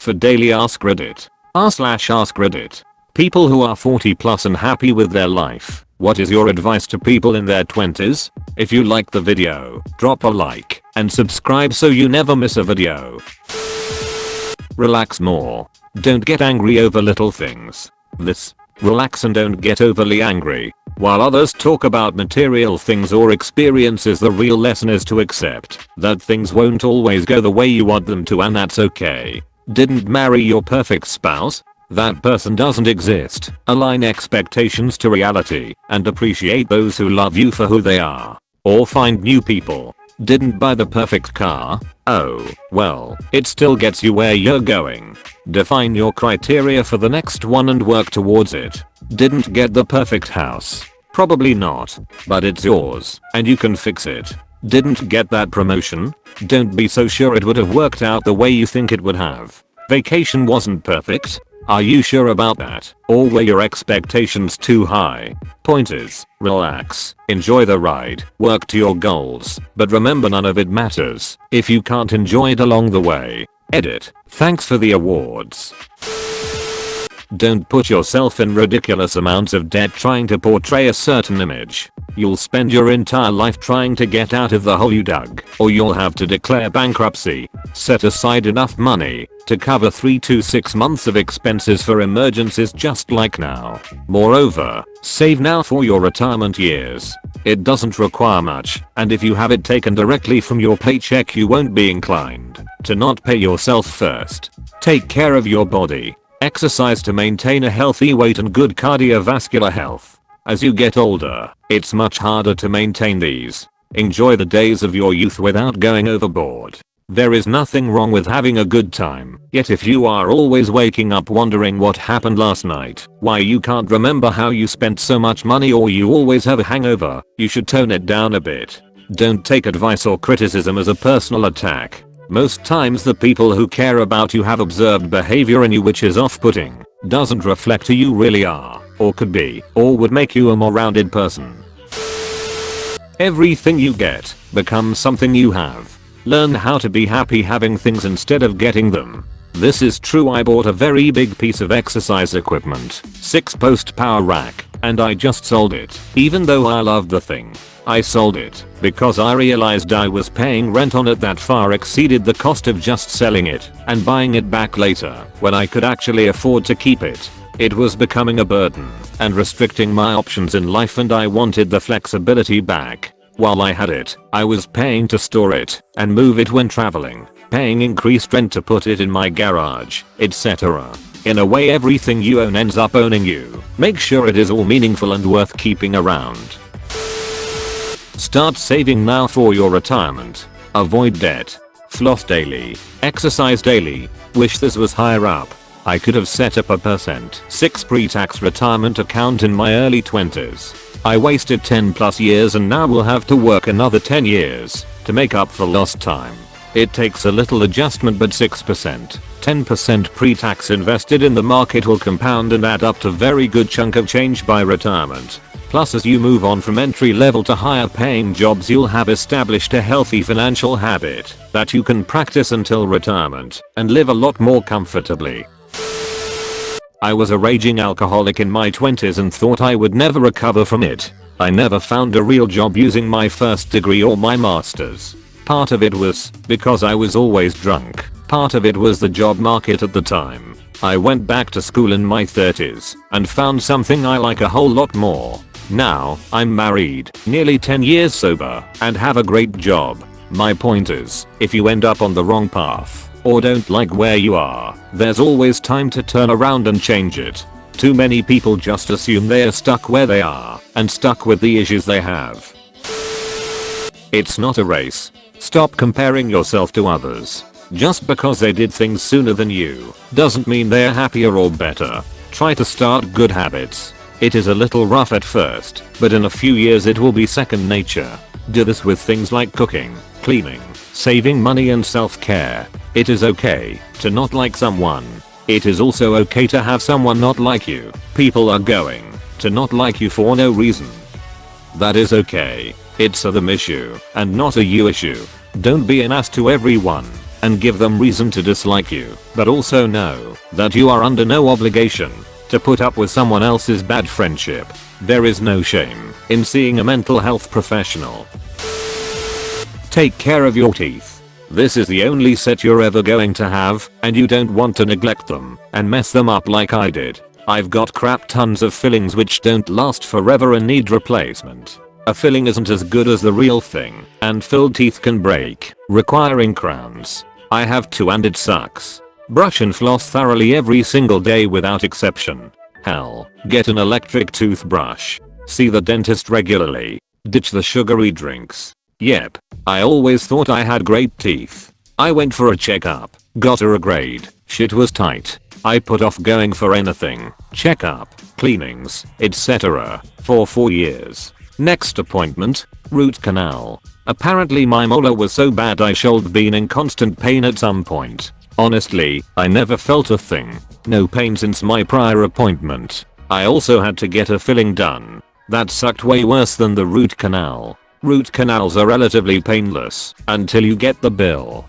For daily Ask Reddit. r/ask Reddit. People who are 40 plus and happy with their life. What is your advice to people in their 20s? If you like the video, drop a like and subscribe so you never miss a video. Relax more. Don't get angry over little things. Relax and don't get overly angry. While others talk about material things or experiences, the real lesson is to accept that things won't always go the way you want them to, and that's okay. Didn't marry your perfect spouse? That person doesn't exist. Align expectations to reality and appreciate those who love you for who they are. Or find new people. Didn't buy the perfect car? Oh, well, it still gets you where you're going. Define your criteria for the next one and work towards it. Didn't get the perfect house? Probably not, but it's yours and you can fix it. Didn't get that promotion? Don't be so sure it would have worked out the way you think it would have. Vacation wasn't perfect? Are you sure about that? Or were your expectations too high? Point is, relax, enjoy the ride, work to your goals, but remember none of it matters if you can't enjoy it along the way. Edit. Thanks for the awards. Don't put yourself in ridiculous amounts of debt trying to portray a certain image. You'll spend your entire life trying to get out of the hole you dug, or you'll have to declare bankruptcy. Set aside enough money to cover 3 to 6 months of expenses for emergencies just like now. Moreover, save now for your retirement years. It doesn't require much, and if you have it taken directly from your paycheck, you won't be inclined to not pay yourself first. Take care of your body. Exercise to maintain a healthy weight and good cardiovascular health. As you get older, it's much harder to maintain these. Enjoy the days of your youth without going overboard. There is nothing wrong with having a good time, yet if you are always waking up wondering what happened last night, why you can't remember how you spent so much money, or you always have a hangover, you should tone it down a bit. Don't take advice or criticism as a personal attack. Most times the people who care about you have observed behavior in you which is off-putting, doesn't reflect who you really are, or could be, or would make you a more rounded person. Everything you get becomes something you have. Learn how to be happy having things instead of getting them. This is true. I bought a very big piece of exercise equipment, 6-post power rack, and I just sold it. Even though I loved the thing, I sold it because I realized I was paying rent on it that far exceeded the cost of just selling it and buying it back later when I could actually afford to keep it. It was becoming a burden and restricting my options in life, and I wanted the flexibility back. While I had it, I was paying to store it and move it when traveling, paying increased rent to put it in my garage, etc. In a way, everything you own ends up owning you. Make sure it is all meaningful and worth keeping around. Start saving now for your retirement. Avoid debt. Floss daily. Exercise daily. Wish this was higher up. I could have set up a %6 pre-tax retirement account in my early 20s. I wasted 10 plus years and now will have to work another 10 years to make up for lost time. It takes a little adjustment, but 6%, 10% pre-tax invested in the market will compound and add up to very good chunk of change by retirement. Plus, as you move on from entry level to higher paying jobs, you'll have established a healthy financial habit that you can practice until retirement and live a lot more comfortably. I was a raging alcoholic in my 20s and thought I would never recover from it. I never found a real job using my first degree or my master's. Part of it was because I was always drunk. Part of it was the job market at the time. I went back to school in my 30s and found something I like a whole lot more. Now, I'm married, nearly 10 years sober, and have a great job. My point is, if you end up on the wrong path, or don't like where you are, there's always time to turn around and change it. Too many people just assume they are stuck where they are and stuck with the issues they have. It's not a race. Stop comparing yourself to others. Just because they did things sooner than you doesn't mean they're happier or better. Try to start good habits. It is a little rough at first, but in a few years it will be second nature. Do this with things like cooking, cleaning, saving money and self-care. It is okay to not like someone. It is also okay to have someone not like you. People are going to not like you for no reason. That is okay. It's a them issue and not a you issue. Don't be an ass to everyone. and give them reason to dislike you, but also know that you are under no obligation to put up with someone else's bad friendship. There is no shame in seeing a mental health professional. Take care of your teeth. This is the only set you're ever going to have, and you don't want to neglect them and mess them up like I did. I've got crap tons of fillings which don't last forever and need replacement. A filling isn't as good as the real thing, and filled teeth can break, requiring crowns. I have 2 and it sucks. Brush and floss thoroughly every single day without exception. Hell, get an electric toothbrush. See the dentist regularly. Ditch the sugary drinks. Yep, I always thought I had great teeth. I went for a checkup, got a regrade, shit was tight. I put off going for anything, checkup, cleanings, etc. for 4 years. Next appointment, root canal. Apparently my molar was so bad I should been in constant pain at some point. Honestly, I never felt a thing. No pain since my prior appointment. I also had to get a filling done. That sucked way worse than the root canal. Root canals are relatively painless until you get the bill.